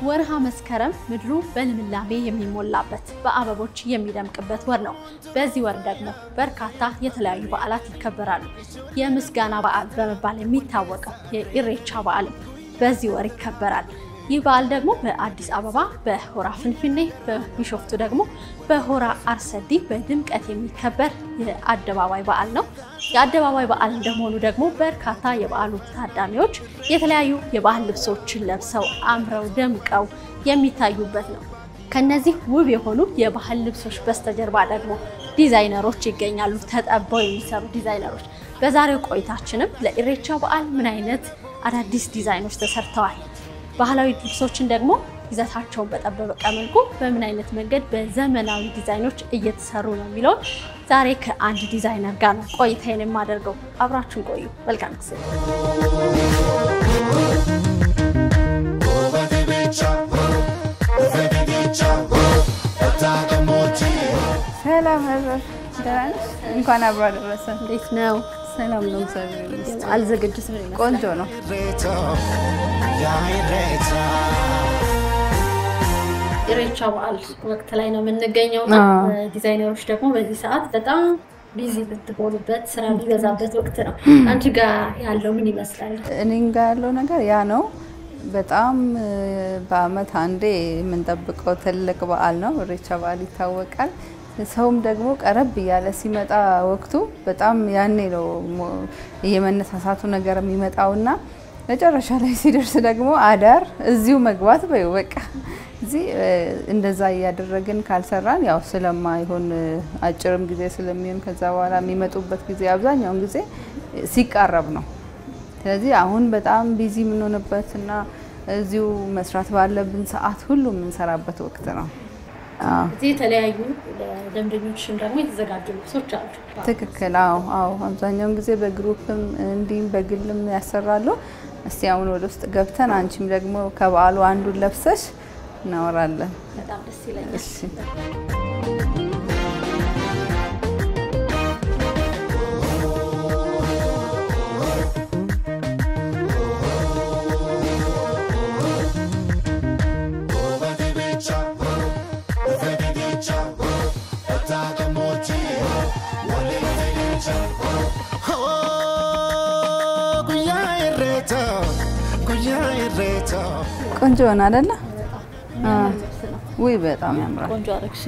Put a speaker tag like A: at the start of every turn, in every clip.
A: ወርሃ መስከረም ምድሩ በልምላሜ የሚሞላበት በአበቦች የሚደምቅበት ወር ነው። በዚህ ወር ደግሞ በርካታ የተለያዩ በዓላት ይከበራሉ። የምስጋና በዓል በመባል የሚታወቀው የኢሬቻ በዓል በዚህ ወር ይከበራል። ይህ በዓል ደግሞ በአዲስ አበባ በሆራ ፍንፍኔ በቢሾፍቱ ደግሞ በሆራ አርሰዲ በድምቀት የሚከበር የአደባባይ በዓል ነው። የአደባባይ በዓል እንደሆኑ ደግሞ በርካታ የበዓሉ ታዳሚዎች የተለያዩ የባህል ልብሶችን ለብሰው አምረው ደምቀው የሚታዩበት ነው። ከነዚህ ውብ የሆኑ የባህል ልብሶች በስተጀርባ ደግሞ ዲዛይነሮች ይገኛሉ፣ ተጠበው የሚሰሩ ዲዛይነሮች። በዛሬው ቆይታችንም ለኢሬቻ በዓል ምን አይነት አዳዲስ ዲዛይኖች ተሰርተዋል፣ ባህላዊ ልብሶችን ደግሞ ይዘታቸውን በጠበቀ መልኩ በምን አይነት መንገድ በዘመናዊ ዲዛይኖች እየተሰሩ ነው የሚለው ዛሬ ከአንድ ዲዛይነር ጋር ነው ቆይታዬን የማደርገው። አብራችሁን ቆዩ። መልካም ጊዜ።
B: ሰላም ነበር ዳንስ እንኳን አብራ ደረሰ።
A: እንዴት ነው?
B: ሰላም ነው እግዚአብሔር ይመስገን።
A: አልዘግጅት ምን ይመስላል?
B: ቆንጆ ነው።
A: ኢሬቻ በዓል ወቅት ላይ ነው የምንገኘውና ዲዛይነሮች ደግሞ በዚህ ሰዓት በጣም ቢዚ ብትሆኑበት ስራ ቢበዛበት ወቅት ነው። አንቺ ጋር ያለው ምን ይመስላል?
B: እኔ ጋር ያለው ነገር ያ ነው። በጣም በአመት አንዴ የምንጠብቀው ትልቅ በዓል ነው። ኢሬቻ በዓል ይታወቃል። ሰውም ደግሞ ቀረብ ያለ ሲመጣ ወቅቱ በጣም ያኔ ነው የመነሳሳቱ ነገር የሚመጣውና መጨረሻ ላይ ሲደርስ ደግሞ አዳር እዚሁ መግባት በቃ እዚህ እንደዛ ያደረግን ካልሰራን ያው ስለማይሆን አጭርም ጊዜ ስለሚሆን ከዛ በኋላ የሚመጡበት ጊዜ አብዛኛውን ጊዜ ሲቃረብ ነው። ስለዚህ አሁን በጣም ቢዚ ምን ሆነበትና እዚሁ መስራት ባለብን ሰዓት ሁሉ የምንሰራበት ወቅት ነው።
A: እዚህ ተለያዩ ለደንበኞችም ደግሞ የተዘጋጁ ልብሶች አሉ።
B: ትክክል። አዎ አብዛኛውን ጊዜ በግሩፕም እንዲም በግልም ያሰራሉ። እስቲ አሁን ወደ ውስጥ ገብተን አንቺም ደግሞ ከበዓሉ አንዱን ለብሰሽ እናወራለን።
A: በጣም ደስ ይላል።
B: እሺ ቆንጆ ነው አይደለ? ወይ በጣም ያምራል።
A: ቆንጆ አረክሽ።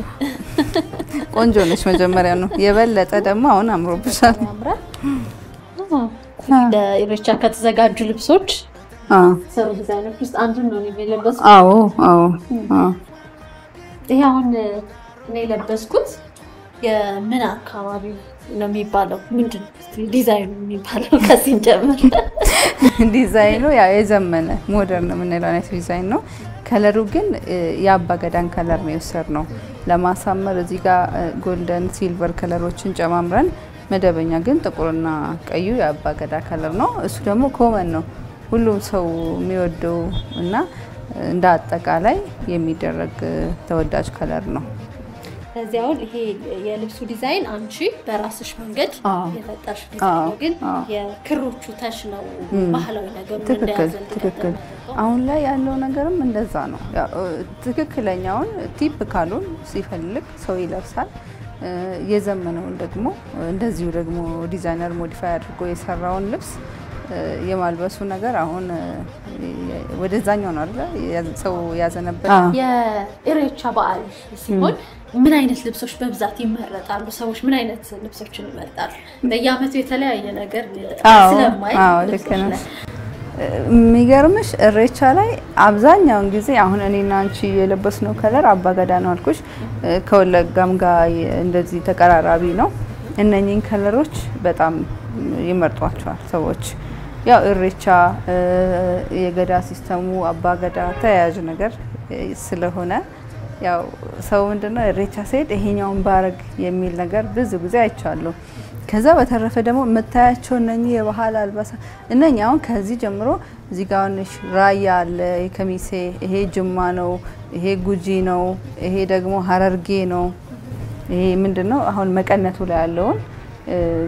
B: ቆንጆ ነሽ መጀመሪያ ነው። የበለጠ ደግሞ አሁን አምሮብሻል።
A: ያምራል። ለኢሬቻ ከተዘጋጁ ልብሶች ሰሩ ዲዛይነሮች ውስጥ አንዱን ነው የሚለበሱት።
B: አዎ።
A: ይሄ አሁን እኔ ለበስኩት የምን አካባቢ ነው የሚባለው? ምንድን ዲዛይኑ የሚባለው? ከሲን ጀምር።
B: ዲዛይኑ ያው የዘመነ ሞደርን የምንለው አይነት ዲዛይን ነው። ከለሩ ግን የአባገዳን ከለር ነው የወሰድነው ለማሳመር። እዚህ ጋር ጎልደን ሲልቨር ከለሮችን ጨማምረን፣ መደበኛ ግን ጥቁርና ቀዩ የአባገዳ ከለር ነው። እሱ ደግሞ ኮመን ነው ሁሉም ሰው የሚወደው እና እንደ አጠቃላይ የሚደረግ ተወዳጅ ከለር ነው።
A: ለዚያው ይሄ የልብሱ ዲዛይን አንቺ በራስሽ መንገድ የፈጠርሽ ዲዛይን ግን የክሮቹ ታሽ ነው ባህላዊ ነገር እንደያዘን።
B: ትክክል። አሁን ላይ ያለው ነገርም እንደዛ ነው። ትክክለኛውን ቲፒካሉን ሲፈልግ ሰው ይለብሳል። የዘመነውን ደግሞ እንደዚሁ ደግሞ ዲዛይነር ሞዲፋይ አድርጎ የሰራውን ልብስ የማልበሱ ነገር አሁን ወደዛኛው ነው አይደል? ሰው ያዘነበት
A: የኢሬቻ በዓል ሲሆን ምን አይነት ልብሶች በብዛት ይመረጣሉ? ሰዎች ምን አይነት ልብሶችን ይመርጣሉ? በየአመቱ የተለያየ ነገር ስለማይ
B: ልክ ነሽ። የሚገርምሽ ኢሬቻ ላይ አብዛኛውን ጊዜ አሁን እኔና አንቺ የለበስነው ከለር አባገዳ ነው አልኩሽ። ከወለጋም ጋር እንደዚህ ተቀራራቢ ነው። እነኚህን ከለሮች በጣም ይመርጧቸዋል ሰዎች። ያው ኢሬቻ የገዳ ሲስተሙ አባገዳ ተያያዥ ነገር ስለሆነ ያው ሰው ምንድነው ኢሬቻ ሲሄድ ይሄኛውን ባረግ የሚል ነገር ብዙ ጊዜ አይቻለሁ። ከዛ በተረፈ ደግሞ መታያቸው እነኚህ የባህል አልባሳት እነኚህ አሁን ከዚህ ጀምሮ እዚህ ጋር ነሽ ራያ አለ የከሚሴ ይሄ ጅማ ነው ይሄ ጉጂ ነው ይሄ ደግሞ ሀረርጌ ነው ይሄ ምንድነው አሁን መቀነቱ ላይ ያለው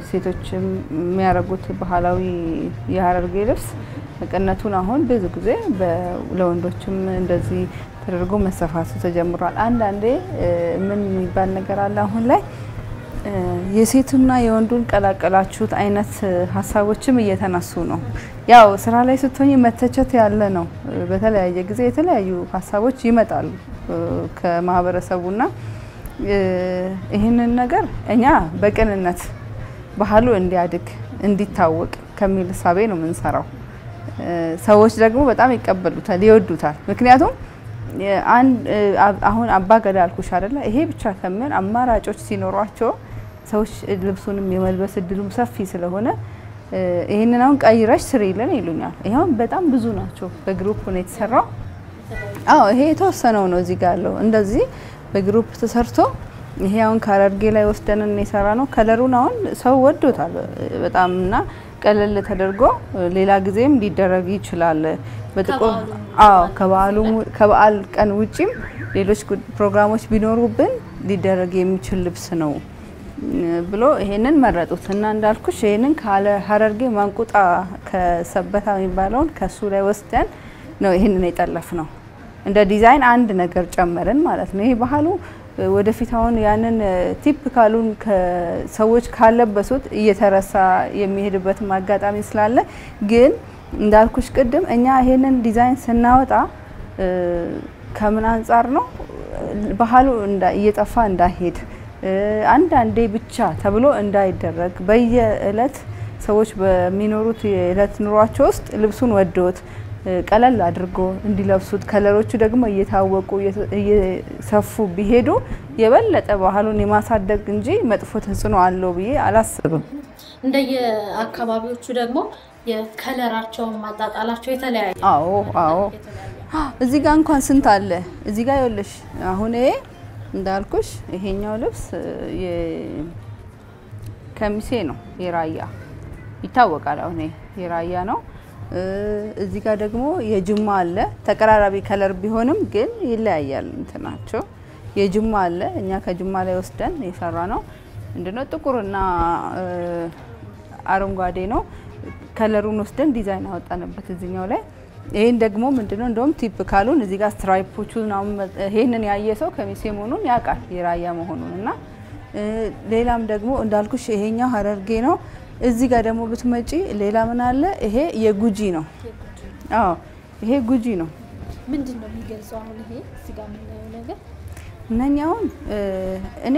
B: ሴቶችም የሚያረጉት ባህላዊ የሀረርጌ ልብስ መቀነቱን አሁን ብዙ ጊዜ ለወንዶችም እንደዚህ ተደርጎ መሰፋቱ ተጀምሯል አንዳንዴ ምን የሚባል ነገር አለ አሁን ላይ የሴቱና የወንዱን ቀላቀላችሁት አይነት ሐሳቦችም እየተነሱ ነው ያው ስራ ላይ ስትሆኚ መተቸት ያለ ነው በተለያየ ጊዜ የተለያዩ ሐሳቦች ይመጣሉ ከማህበረሰቡና ይሄንን ነገር እኛ በቅንነት ባህሉ እንዲያድግ እንዲታወቅ ከሚል ሐሳቤ ነው የምንሰራው ሰዎች ደግሞ በጣም ይቀበሉታል ይወዱታል ምክንያቱም አሁን አባገዳ አልኩሽ አይደለ ይሄ ብቻ ከመን አማራጮች ሲኖሯቸው ሰዎች ልብሱንም የመልበስ እድሉም ሰፊ ስለሆነ ይሄንን አሁን ቀይራሽ ስሪልን ይሉኛል ይሄው በጣም ብዙ ናቸው በግሩፕ ነው የተሰራው ይሄ የተወሰነው ነው እዚህ ጋር ያለው እንደዚህ በግሩፕ ተሰርቶ ይሄ አሁን ካረርጌ ላይ ወስደን የሰራ ነው ከለሩን አሁን ሰው ወዶታል በጣምና ቀለል ተደርጎ ሌላ ጊዜም ሊደረግ ይችላል በጥቁር ከበዓል ቀን ውጪም ሌሎች ፕሮግራሞች ቢኖሩብን ሊደረግ የሚችል ልብስ ነው ብሎ ይሄንን መረጡት እና እንዳልኩሽ ይሄንን ካለ ሀረርጌ ማንቁጣ ከሰበታ የሚባለውን ከሱ ላይ ወስደን ነው ይሄንን የጠለፍነው እንደ ዲዛይን አንድ ነገር ጨመረን ማለት ነው ይሄ ባህሉ ወደፊት አሁን ያንን ቲፒካሉን ከሰዎች ካለበሱት እየተረሳ የሚሄድበት ማጋጣሚ ስላለ ግን እንዳልኩሽ ቅድም እኛ ይሄንን ዲዛይን ስናወጣ ከምን አንፃር ነው ባህሉ እየጠፋ እንዳይሄድ አንዳንዴ ብቻ ተብሎ እንዳይደረግ በየእለት ሰዎች በሚኖሩት የእለት ኑሯቸው ውስጥ ልብሱን ወደውት ቀለል አድርጎ እንዲለብሱት ከለሮቹ ደግሞ እየታወቁ እየሰፉ ቢሄዱ የበለጠ ባህሉን የማሳደግ እንጂ መጥፎ ተጽዕኖ አለው ብዬ አላስብም
A: እንደየ አካባቢዎቹ ደግሞ የከለራቸው ማጣጣላቸው የተለያየ
B: አዎ እዚህ ጋር እንኳን ስንት አለ እዚህ ጋር ይኸውልሽ አሁን ይሄ እንዳልኩሽ ይሄኛው ልብስ የከሚሴ ነው የራያ ይታወቃል አሁን የራያ ነው እዚህ ጋር ደግሞ የጅማ አለ ተቀራራቢ ከለር ቢሆንም ግን ይለያያል እንትናቸው የጅማ አለ እኛ ከጅማ ላይ ወስደን የሰራ ነው እንደነው ጥቁርና አረንጓዴ ነው ከለሩን ወስደን ዲዛይን አወጣንበት እዚህኛው ላይ ይሄን ደግሞ ምንድነው እንደውም ቲፒካሉን እዚህ ጋር ስትራይፖቹ ነው ይሄንን ያየ ሰው ከሚሴ መሆኑን ያውቃል የራያ መሆኑንና ሌላም ደግሞ እንዳልኩሽ ይሄኛው ሀረርጌ ነው እዚህ ጋር ደግሞ ብትመጪ ሌላ ምን አለ ይሄ የጉጂ ነው ይሄ ጉጂ ነው
A: ምንድነው የሚገልጸው አሁን ይሄ እዚህ ጋር ምናየው ነገር
B: እነኛውን እኔ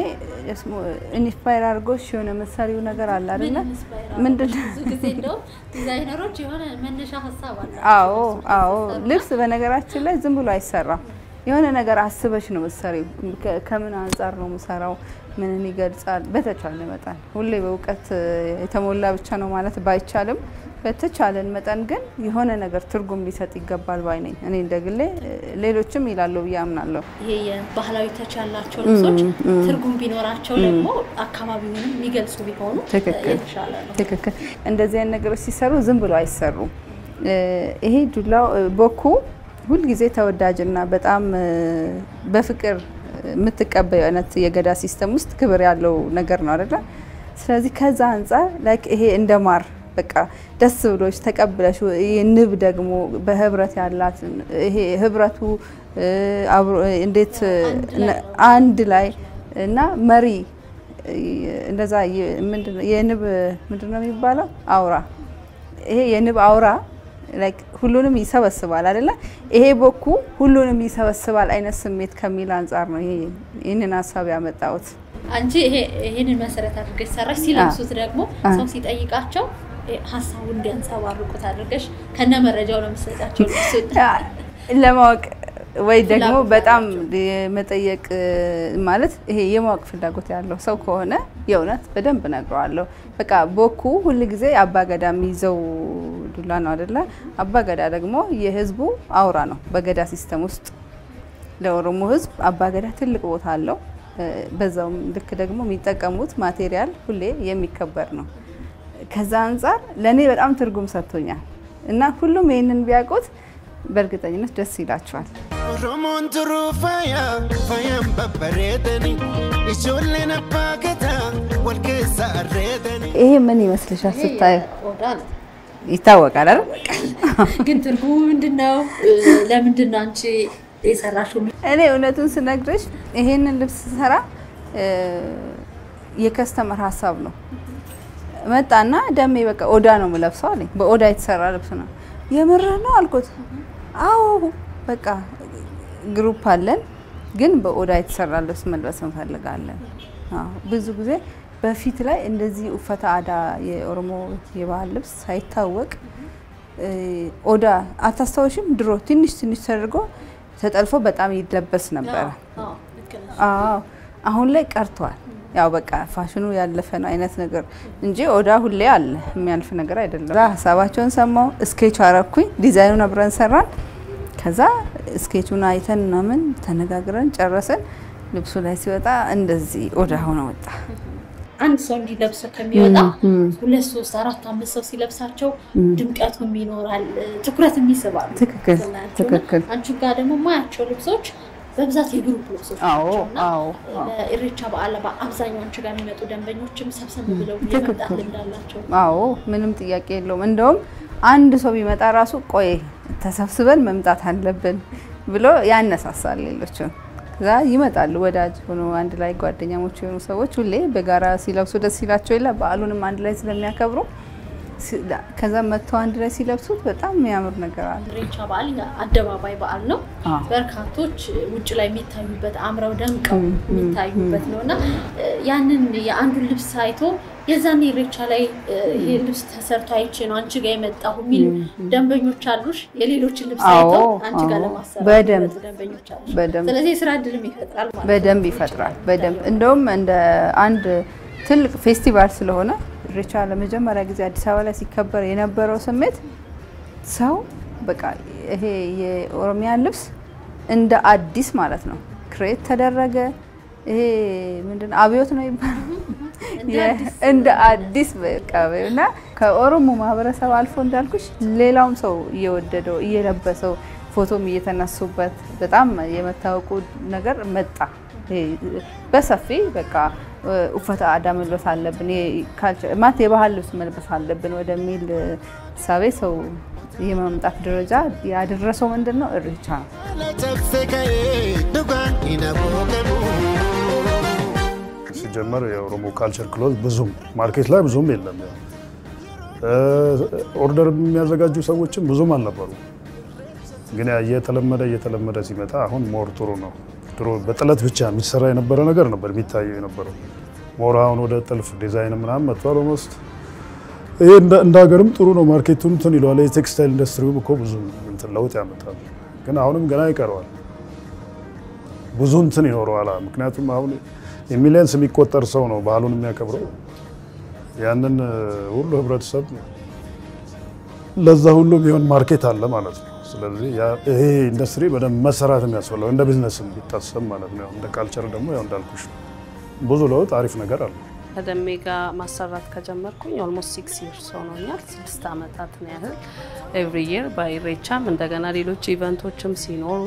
B: ኢንስፓየር አድርጎሽ የሆነ መሳሪያው ነገር አለ አይደል ምንድነው
A: ብዙ ጊዜ እንደው ዲዛይነሮች የሆነ መነሻ ሐሳብ አለ
B: አዎ ልብስ በነገራችን ላይ ዝም ብሎ አይሰራም የሆነ ነገር አስበሽ ነው መሳሪያው ከምን አንፃር ነው መሰራው ምንን ይገልጻል በተቻለ መጠን ሁሌ በእውቀት የተሞላ ብቻ ነው ማለት ባይቻልም በተቻለን መጠን ግን የሆነ ነገር ትርጉም ሊሰጥ ይገባል ባይ ነኝ እኔ እንደግሌ ሌሎችም ይላሉ ብያምናለሁ
A: ይሄ የባህላዊ ተች ያላቸው ልብሶች ትርጉም ቢኖራቸው ደግሞ አካባቢውንም የሚገልጹ ቢሆኑ የተሻለ ነው
B: ትክክል እንደዚህ አይነት ነገሮች ሲሰሩ ዝም ብሎ አይሰሩም ይሄ ዱላው ቦኩ ሁሉ ጊዜ ተወዳጅና በጣም በፍቅር የምትቀበዩ አይነት የገዳ ሲስተም ውስጥ ክብር ያለው ነገር ነው አይደል ስለዚህ ከዛ አንፃር ላይክ ይሄ እንደማር በቃ ደስ ብሎሽ ተቀበለሽ የንብ ደግሞ በህብረት ያላት ይሄ ህብረቱ እንዴት አንድ ላይ እና መሪ እንደዛ ምንድነው የንብ ምንድነው የሚባለው አውራ ይሄ የንብ አውራ ላይክ ሁሉንም ይሰበስባል አይደል ይሄ ቦኩ ሁሉንም ይሰበስባል አይነት ስሜት ከሚል አንፃር ነው ይሄንን ሐሳብ ያመጣሁት
A: አንቺ ይሄንን መሰረት አድርገሽ ሰራሽ ሲለብሱት ደግሞ ሰው ሲጠይቃቸው ሐሳቡን እንዲያንጸባርቁት አድርገሽ ከነ መረጃው ለምሰጣቸው
B: ለማወቅ ወይ ደግሞ በጣም መጠየቅ ማለት ይሄ የማወቅ ፍላጎት ያለው ሰው ከሆነ የእውነት በደንብ ነግረዋለሁ በቃ ቦኩ ሁሉ ጊዜ አባገዳ የሚይዘው ዱላ ነው አይደለ አባገዳ ደግሞ የህዝቡ አውራ ነው በገዳ ሲስተም ውስጥ ለኦሮሞ ህዝብ አባገዳ ትልቅ ቦታ አለው በዛው ልክ ደግሞ የሚጠቀሙት ማቴሪያል ሁሌ የሚከበር ነው ከዛ አንፃር ለኔ በጣም ትርጉም ሰጥቶኛል እና ሁሉም ይሄንን ቢያውቁት በእርግጠኝነት ደስ ይላቸዋል
C: ሮሞንትሩ ፋያም በበሬደኒ ኢጆሌና ባገታ ወልከሳ አሬደኒ
B: ይሄ ምን ይመስልሻል ስታይ ይታወቃል አይደል
A: ግን ትርጉሙ ምንድነው ለምንድነው አንቺ የሰራሽው
B: እኔ እውነቱን ስነግርሽ ይሄንን ልብስ ሰራ የከስተመር ሐሳብ ነው መጣና ደሜ በቃ ኦዳ ነው የምለብሰው አለኝ በኦዳ የተሰራ ልብስ ነው የምር ነው አልኩት አዎ በቃ ግሩፕ አለን ግን በኦዳ የተሰራ ልብስ መልበስ እንፈልጋለን ብዙ ጊዜ በፊት ላይ እንደዚህ ኡፈታ አዳ የኦሮሞ የባህል ልብስ ሳይታወቅ ኦዳ አታስተውሽም ድሮ ትንሽ ተደርጎ ተጠልፎ በጣም ይለበስ ነበር አሁን ላይ ቀርቷል ያው በቃ ፋሽኑ ያለፈ ነው አይነት ነገር እንጂ ኦዳ ሁሌ አለ የሚያልፍ ነገር አይደለም ሐሳባቸውን ሰማው ስኬች አረኩኝ ዲዛይኑን አብረን ሰራን ከዛ ስኬቹን አይተን ምን ተነጋግረን ጨረሰን ልብሱ ላይ ሲወጣ እንደዚህ ኦዳ ሆኖ ወጣ
A: አንድ ሰው እንዲለብሰው ከሚወጣ 2 3 4 5 ሰው ሲለብሳቸው ድምቀቱም ይኖራል ትኩረትም ይስባል
B: ትክክል
A: አንቺ ጋር ደግሞ ማያቸው ልብሶች በብዛት የግሩፕ ልብሶች
B: አዎ
A: ለኢሬቻ በዓል በአብዛኛው አንቺ ጋር የሚመጡ ደንበኞችም ሰብሰብ ብለው የመጣ እንዳላቸው
B: አዎ ምንም ጥያቄ የለውም እንደውም አንድ ሰው ቢመጣ ራሱ ቆይ ተሰብስበን መምጣት አለብን ብሎ ያነሳሳል ሌሎችን ከዛ ይመጣሉ ወዳጅ ሆኖ አንድ ላይ ጓደኛሞች የሆኑ ሰዎች ሁሌ በጋራ ሲለብሱ ደስ ይላቸው ይላል በዓሉንም አንድ ላይ ስለሚያከብሩ ከዛ መተው አንድ ላይ ሲለብሱት በጣም የሚያምር ነገር አለ
A: ኢሬቻ በዓል አደባባይ በዓል ነው በርካቶች ውጭ ላይ የሚታዩበት አምረው ደምቀው የሚታዩበት ነውና ያንን የአንዱ ልብስ አይቶ የዛኔ ኢሬቻ ላይ ይሄ ልብስ ተሰርቶ አይቼ ነው አንቺ ጋር የመጣው ሚል ደንበኞች አሉሽ የሌሎች ልብስ አይቶ አንቺ ጋር ለማሰራት ደንበኞች አሉሽ ስለዚህ ስራ እድልም ይፈጥራል ማለት
B: በደንብ ይፈጥራል በደንብ እንደውም እንደ አንድ ትልቅ ፌስቲቫል ስለሆነ ኢሬቻ ለመጀመሪያ ጊዜ አዲስ አበባ ላይ ሲከበር የነበረው ስሜት ሰው በቃ ይሄ የኦሮሚያ ልብስ እንደ አዲስ ማለት ነው ክሬት ተደረገ ይሄ ምንድነው አብዮት ነው ይባላል እንደ አዲስ በቃውና ከኦሮሞ ማህበረሰብ አልፎ እንዳልኩሽ ሌላውም ሰው እየወደደው እየለበሰው ፎቶም እየተነሱበት በጣም የመታወቁ ነገር መጣ በሰፊ በቃ ኡፈታ አዳ መልበስ አለብን የካልቸር ማት የባህል ልብስ መልበስ አለብን ወደሚል ሳቤ ሰው የማምጣት ደረጃ ያደረሰው ምንድነው ኢሬቻ
D: ሲጀመር የኦሮሞ ካልቸር ክሎዝ ብዙም ማርኬት ላይ ብዙም የለም ኦርደር የሚያዘጋጁ ሰዎችም ብዙም አልነበሩ ግን እየተለመደ ሲመጣ አሁን ሞር ጥሩ ነው ድሮ በጥለት ብቻ የሚሰራ የነበረ ነገር ነበር የሚታየው የነበረው ሞር አሁን ወደ ጥልፍ ዲዛይን ምናምን መጥቷል ኦልሞስት ይሄ እንደ ሀገርም ጥሩ ነው ማርኬቱን እንትን ይሏል የቴክስታይል ኢንዱስትሪው እኮ ብዙ እንትን ለውጥ ያመጣል ግን አሁንም ገና ይቀርዋል ብዙ እንትን ይኖረዋል ምክንያቱም አሁን የሚሊየንስ የሚቆጠር ሰው ነው ባህሉን የሚያከብረው ያንን ሁሉ ህብረተሰብ ለዛ ሁሉ ቢሆን ማርኬት አለ ማለት ነው ስለዚህ ይሄ ኢንዱስትሪ በደንብ መሰራት የሚያስፈልገው እንደ ቢዝነስም ቢታሰብ ማለት ነው እንደ ካልቸር ደግሞ ያው እንዳልኩሽ ብዙ ለውጥ አሪፍ ነገር አለ
E: ከደሜ ጋር ማሰራት ከጀመርኩኝ ኦልሞስት 6 years ሆኖኛል 6 አመታት ነው ያህል ኤቭሪ ኢየር በኢሬቻም እንደገና ሌሎች ኢቨንቶችም ሲኖሩ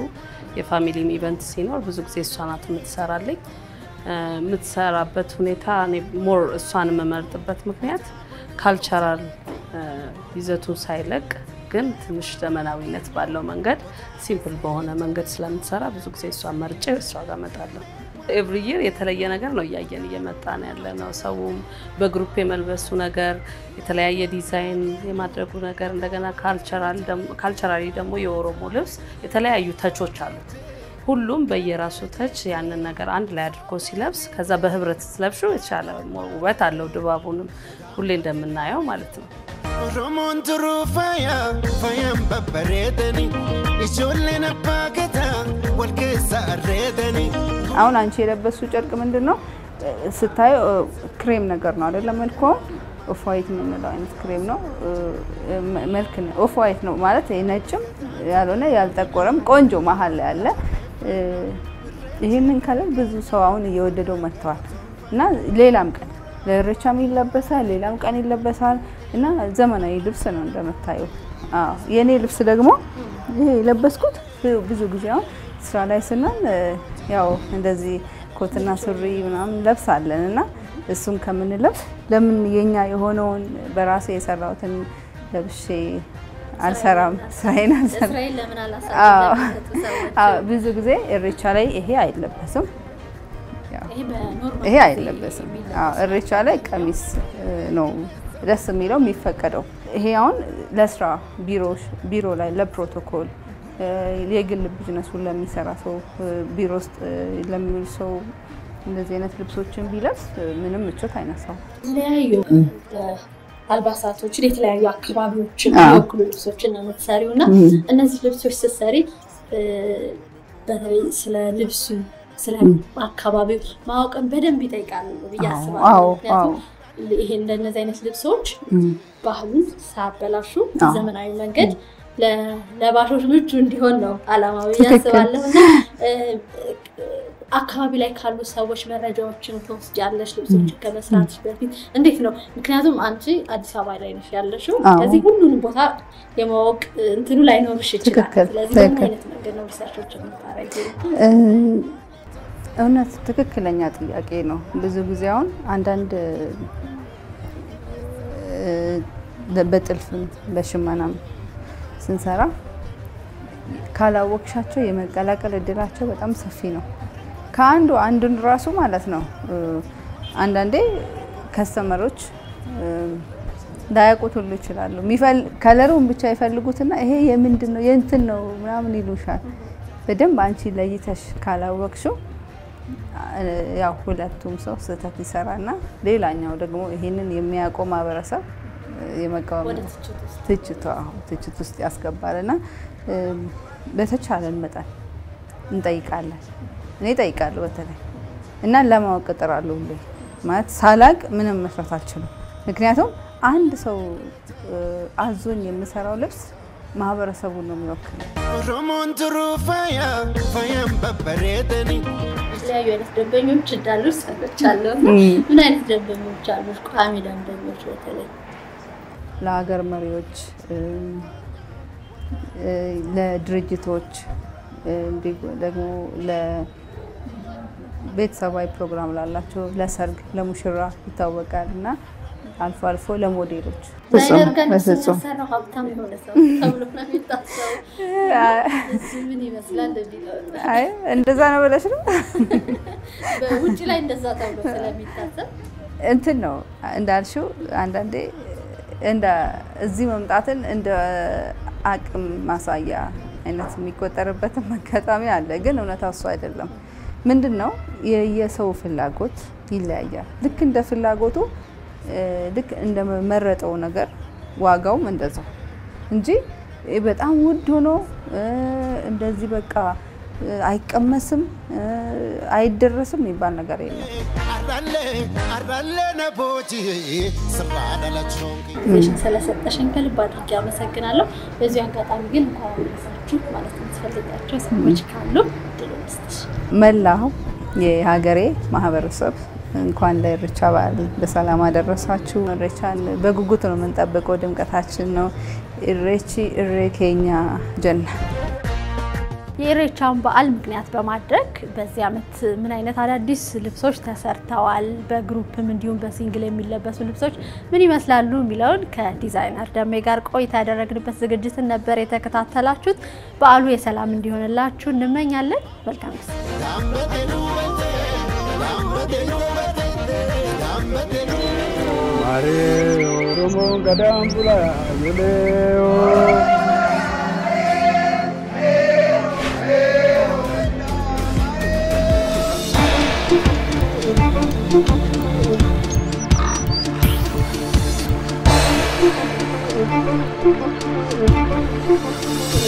E: የፋሚሊም ኢቨንት ሲኖር ብዙ ጊዜ እሷ ናት የምትሰራልኝ የምትሰራበት ሁኔታ እኔ ሞር እሷን የምመርጥበት ምክንያት ካልቸራል ይዘቱን ሳይለቅ ግን ትንሽ ዘመናዊነት ባለው መንገድ ሲምፕል በሆነ መንገድ ስለምትሰራ ብዙ ጊዜ እሷን መርጬ እሷ ጋር መጣለሁ ኤቭሪ ኢየር የተለየ ነገር ነው ያያየን እየመጣን ያለነው ሰውም በግሩፕ የመልበሱ ነገር የተለያየ ዲዛይን የማድረጉ ነገር እንደገና ካልቸራሊ ደግሞ የኦሮሞ ልብስ የተለያዩ ተቾች አሉት ሁሉም በየራሱ ተች ያንን ነገር አንድ ላይ አድርጎ ሲለብስ ከዛ በህብረት ስለብሹ የተሻለ ውበት አለው ድባቡንም ሁሌ እንደምናየው ማለት ነው
C: ሮሞንትሩ ፋያም በበሬደኒ ኢጆሌና ባገታ ወልከሳ አሬደኒ
B: አሁን አንቺ የለበሱ ጨርቅ ምንድነው ስታይ ክሬም ነገር ነው አይደል መልኩ ኦፍ ዋይት ምንለው አይነት ክሬም ነው መልክ ነው ኦፍ ዋይት ነው ማለት ነጭም ያልሆነ ያልጠቆረም ቆንጆ መሃል ላይ አለ ይሄንን ከለር ብዙ ሰው አሁን እየወደደው መጥቷል እና ሌላም ቀን ለኢሬቻም ይለበሳል ሌላም ቀን ይለበሳል እና ዘመናዊ ልብስ ነው እንደምታየው የኔ ልብስ ደግሞ ይሄ ለበስኩት ብዙ ጊዜ አሁን ስራ ላይ ስናን ያው እንደዚህ ኮትና ሱሪ ምናምን ለብሳለን እና እሱን ከምንለብስ ለምን የኛ የሆነውን በራሴ የሰራውትን ለብሼ አልሰራም ስራዬን
A: ለምን አላሰራም
B: ብዙ ጊዜ ኢሬቻ ላይ ይሄ አይለበስም ይሄ አይለበስም ኢሬቻ ላይ ቀሚስ ነው ደስ የሚለው የሚፈቀደው ይሄ አሁን ለስራ ቢሮ ላይ ለፕሮቶኮል የግል ቢዝነሱን ለሚሰራ ሰው ቢሮ ውስጥ ለሚውል ሰው እንደዚህ አይነት ልብሶችን ቢለብስ ምንም ምቾት አይነሳው
A: ለያዩ አልባሳቶች የተለያዩ አካባቢዎችን የሚወክሉ ልብሶችን ነው የምትሰሪውና እነዚህ ልብሶች ስትሰሪ በተለይ ስለ ልብሱ ስለ አካባቢው ማወቅን በደንብ ይጠይቃል ብያስባለሁ ይሄ እንደነዚህ አይነት ልብሶች ባህሉን ሳበላሹ ዘመናዊ መንገድ ለባሾች ምቹ እንዲሆን ነው አላማው ያስባለሁና አካባቢ ላይ ካሉ ሰዎች መረጃዎችን ተወስጃለሽ ልብሶችን ከመስራትሽ በፊት እንዴት ነው ምክንያቱም አንቺ አዲስ አበባ ላይ ነሽ ያለሽው ከዚህ ሁሉንም ቦታ የማወቅ እንትኑ ላይ ነው ይችላል ስለዚህ ምን አይነት ነገር ነው ሪሰርቾችን የምታረጊው
B: እውነት ትክክለኛ ጥያቄ ነው ብዙ ጊዜ አሁን አንዳንድ በጥልፍም በሽመናም ስንሰራ ካላወቅሻቸው የመቀላቀል እድላቸው በጣም ሰፊ ነው ከአንዱ አንዱን ራሱ ማለት ነው አንዳንዴ ከስተመሮች ዳያቆት ሁሉ ይችላሉ ከለሩን ብቻ ይፈልጉትና ይሄ የምንድነው የእንትን ነው ምናምን ይሉሻል በደንብ አንቺ ለይተሽ ካላወቅሽው ያው ሁለቱም ሰው ስህተት ይሰራና ሌላኛው ደግሞ ይሄንን የሚያቆም ማህበረሰብ የመቃወም ትችት ውስጥ ያስገባልና በተቻለን መጠን እንጠይቃለን እኔ ጠይቃለሁ በተለይ እና ለማወቅ እጥራለሁ ሁሉ ማለት ሳላቅ ምንም መስራት አልችልም ምክንያቱም አንድ ሰው አዞኝ የምሰራው ልብስ ማህበረሰቡን ነው የሚወክለው
C: ሮሞንትሩ ፋያም በበሬደኒ
A: ለያዩ አይነት ደንበኞች እንዳሉ ሰምቻለሁ ምን አይነት ደንበኞች አሉ ቋሚ ደንበኞች በተለይ
B: ለሀገር መሪዎች ለድርጅቶች ደግሞ ለቤተሰባዊ ፕሮግራም ላላቸው ለሰርግ ለሙሽራ ይታወቃልና አልፎ አልፎ ለሞዴሎች
A: በሰጹም ሀብታም የሆነ ሰው ተብሎ ነው የሚታሰበው ምን ይመስላል
B: አይ እንደዛ ነው ብለሽ ነው
A: በውጭ ላይ እንደዛ ተብሎ ስለሚታሰብ
B: እንትን ነው እንዳልሽው አንዳንዴ እንደ እዚህ መምጣትን እንደ አቅም ማሳያ አይነት የሚቆጠርበት መከታሚ አለ ግን እውነታው እሱ አይደለም ምንድነው የየሰው ፍላጎት ይለያያል ልክ እንደ ፍላጎቱ ልክ እንደ መረጠው ነገር ዋጋው እንደዛው እንጂ በጣም ውድ ሆኖ እንደዚህ በቃ አይቀመስም አይደረስም ይባል ነገር የለም
C: አራለ ነቦጂ ሰባዳላችሁ
A: ስለሰጠሽን ከልብ አድርጌ አመሰግናለሁ በዚህ አጋጣሚ ግን እንኳን አደረሳችሁ ማለት የምትፈልጋቸው ሰዎች ካሉ ድረስሽ
B: መላው የሀገሬ ማህበረሰብ እንኳን ለኢሬቻ በዓል በሰላም አደረሳችሁ ኢሬቻን በጉጉት ነው የምንጠብቀው ድምቀታችን ነው ኢሬቺ ኢሬኬኛ ጀና
A: የኢሬቻን በዓል ምክንያት በማድረግ በዚህ አመት ምን አይነት አዳዲስ ልብሶች ተሰርተዋል በግሩፕም እንዲሁም በሲንግል የሚለበሱ ልብሶች ምን ይመስላሉ የሚለውን ከዲዛይነር ደሜ ጋር ቆይታ ያደረግንበት ዝግጅትን ነበር የተከታተላችሁት በዓሉ የሰላም እንዲሆንላችሁ እንመኛለን መልካም ጊዜ
D: ማሬ ኦሮሞ ገዳም ቡላ ዮሌዮ
C: Thank you.